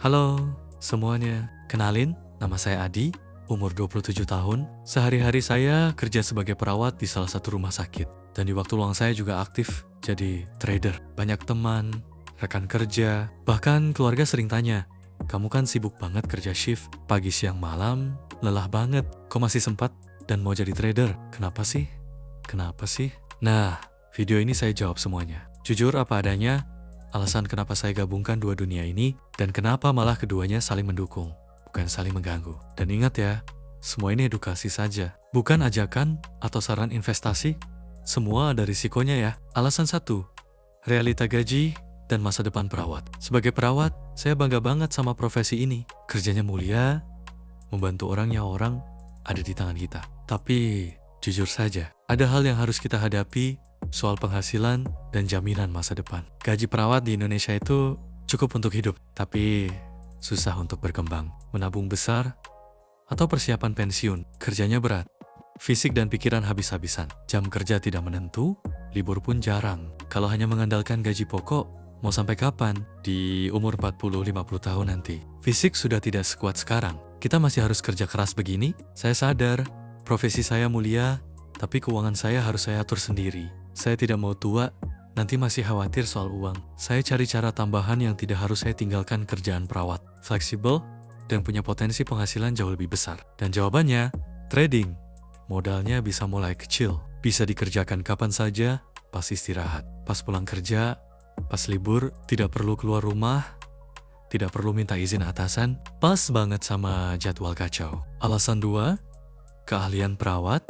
Halo semuanya, kenalin, nama saya Adi, umur 27 tahun. Sehari-hari saya kerja sebagai perawat di salah satu rumah sakit. Dan di waktu luang saya juga aktif jadi trader. Banyak teman, rekan kerja, bahkan keluarga sering tanya, kamu kan sibuk banget kerja shift, pagi siang malam, lelah banget, kok masih sempat dan mau jadi trader? Kenapa sih? Kenapa sih? Nah, video ini saya jawab semuanya. Jujur apa adanya, alasan kenapa saya gabungkan dua dunia ini, dan kenapa malah keduanya saling mendukung, bukan saling mengganggu. Dan ingat ya, semua ini edukasi saja, bukan ajakan atau saran investasi. Semua ada risikonya ya. Alasan satu, realita gaji dan masa depan perawat. Sebagai perawat, saya bangga banget sama profesi ini. Kerjanya mulia, membantu orangnya orang ada di tangan kita. Tapi, jujur saja, ada hal yang harus kita hadapi soal penghasilan dan jaminan masa depan. Gaji perawat di Indonesia itu cukup untuk hidup, tapi susah untuk berkembang. Menabung besar atau persiapan pensiun, kerjanya berat. Fisik dan pikiran habis-habisan. Jam kerja tidak menentu, libur pun jarang. Kalau hanya mengandalkan gaji pokok, mau sampai kapan? Di umur 40-50 tahun nanti. Fisik sudah tidak sekuat sekarang. Kita masih harus kerja keras begini? Saya sadar, profesi saya mulia, tapi keuangan saya harus saya atur sendiri. Saya tidak mau tua, nanti masih khawatir soal uang. Saya cari cara tambahan yang tidak harus saya tinggalkan kerjaan perawat. Fleksibel, dan punya potensi penghasilan jauh lebih besar. Dan jawabannya, trading. Modalnya bisa mulai kecil. Bisa dikerjakan kapan saja, pas istirahat. Pas pulang kerja, pas libur, tidak perlu keluar rumah, tidak perlu minta izin atasan. Pas banget sama jadwal kacau. Alasan 2, keahlian perawat.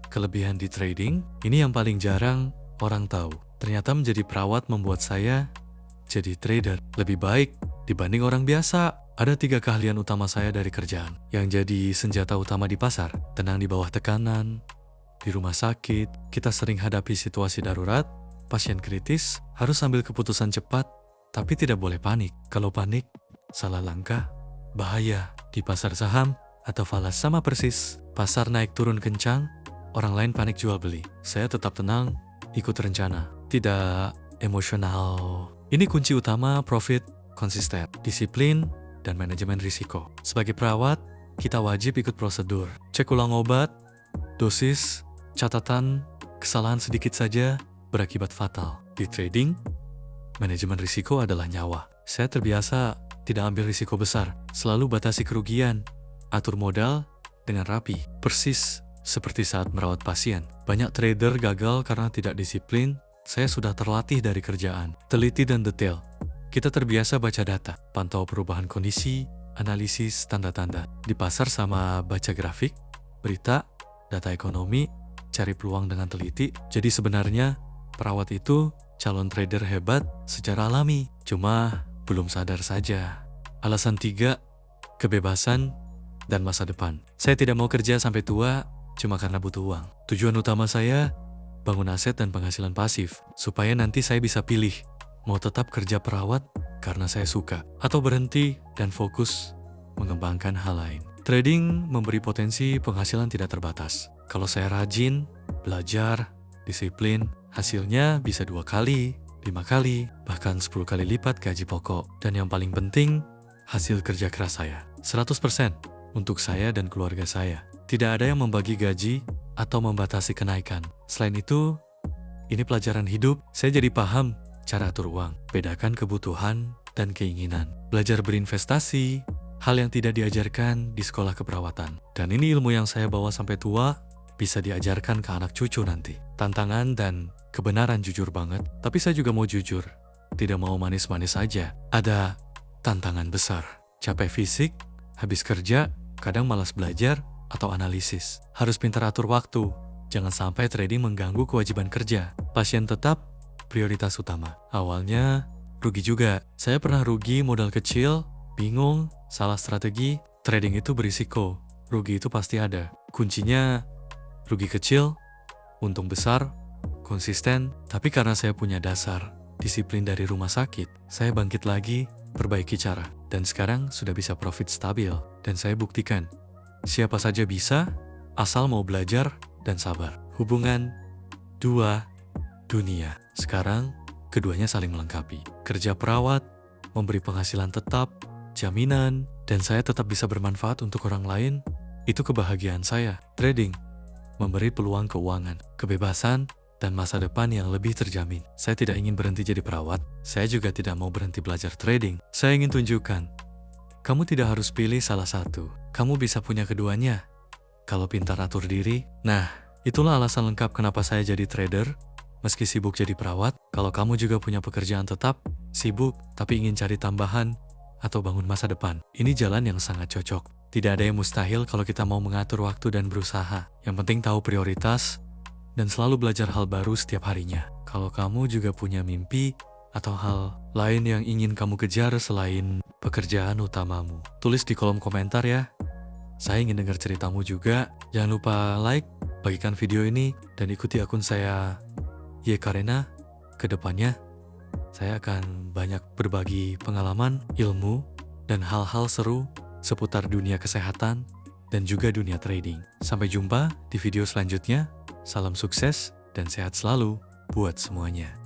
Kelebihan di trading, ini yang paling jarang orang tahu. Ternyata menjadi perawat membuat saya jadi trader lebih baik dibanding orang biasa. Ada 3 keahlian utama saya dari kerjaan, yang jadi senjata utama di pasar. Tenang di bawah tekanan, di rumah sakit, kita sering hadapi situasi darurat, pasien kritis, harus ambil keputusan cepat, tapi tidak boleh panik. Kalau panik, salah langkah, bahaya. Di pasar saham atau falas sama persis. Pasar naik turun kencang, orang lain panik jual beli. Saya tetap tenang, ikut rencana, tidak emosional. Ini kunci utama profit konsisten, disiplin, dan manajemen risiko. Sebagai perawat, kita wajib ikut prosedur. Cek ulang obat, dosis, catatan, kesalahan sedikit saja berakibat fatal. Di trading, manajemen risiko adalah nyawa. Saya terbiasa tidak ambil risiko besar, selalu batasi kerugian, atur modal dengan rapi, persis seperti saat merawat pasien. Banyak trader gagal karena tidak disiplin. Saya sudah terlatih dari kerjaan, teliti dan detail. Kita terbiasa baca data, pantau perubahan kondisi, analisis tanda-tanda. Di pasar sama baca grafik, berita, data ekonomi, cari peluang dengan teliti. Jadi sebenarnya, perawat itu calon trader hebat secara alami. Cuma belum sadar saja. Alasan 3, kebebasan dan masa depan. Saya tidak mau kerja sampai tua cuma karena butuh uang. Tujuan utama saya, bangun aset dan penghasilan pasif, supaya nanti saya bisa pilih, mau tetap kerja perawat karena saya suka, atau berhenti dan fokus mengembangkan hal lain. Trading memberi potensi penghasilan tidak terbatas. Kalau saya rajin, belajar, disiplin, hasilnya bisa 2 kali, 5 kali, bahkan 10 kali lipat gaji pokok. Dan yang paling penting, hasil kerja keras saya. 100% untuk saya dan keluarga saya. Tidak ada yang membagi gaji atau membatasi kenaikan. Selain itu, ini pelajaran hidup. Saya jadi paham cara atur uang, bedakan kebutuhan dan keinginan. Belajar berinvestasi, hal yang tidak diajarkan di sekolah keperawatan. Dan ini ilmu yang saya bawa sampai tua, bisa diajarkan ke anak cucu nanti. Tantangan dan kebenaran jujur banget, tapi saya juga mau jujur. Tidak mau manis-manis aja. Ada tantangan besar. Capek fisik, habis kerja, kadang malas belajar, atau analisis. Harus pintar atur waktu. Jangan sampai trading mengganggu kewajiban kerja. Pasien tetap prioritas utama. Awalnya rugi juga. Saya pernah rugi modal kecil, bingung, salah strategi. Trading itu berisiko. Rugi itu pasti ada. Kuncinya rugi kecil, untung besar, konsisten. Tapi karena saya punya dasar disiplin dari rumah sakit, saya bangkit lagi, perbaiki cara. Dan sekarang sudah bisa profit stabil. Dan saya buktikan, siapa saja bisa, asal mau belajar dan sabar. Hubungan 2 dunia. Sekarang, keduanya saling melengkapi. Kerja perawat, memberi penghasilan tetap, jaminan, dan saya tetap bisa bermanfaat untuk orang lain, itu kebahagiaan saya. Trading memberi peluang keuangan, kebebasan, dan masa depan yang lebih terjamin. Saya tidak ingin berhenti jadi perawat, saya juga tidak mau berhenti belajar trading. Saya ingin tunjukkan, kamu tidak harus pilih salah satu. Kamu bisa punya keduanya. Kalau pintar atur diri, nah, itulah alasan lengkap kenapa saya jadi trader, meski sibuk jadi perawat. Kalau kamu juga punya pekerjaan tetap, sibuk, tapi ingin cari tambahan, atau bangun masa depan, ini jalan yang sangat cocok. Tidak ada yang mustahil kalau kita mau mengatur waktu dan berusaha. Yang penting tahu prioritas, dan selalu belajar hal baru setiap harinya. Kalau kamu juga punya mimpi, atau hal lain yang ingin kamu kejar selain pekerjaan utamamu, tulis di kolom komentar ya. Saya ingin dengar ceritamu juga. Jangan lupa like, bagikan video ini, dan ikuti akun saya Yekarena. Kedepannya, saya akan banyak berbagi pengalaman, ilmu, dan hal-hal seru seputar dunia kesehatan dan juga dunia trading. Sampai jumpa di video selanjutnya. Salam sukses dan sehat selalu buat semuanya.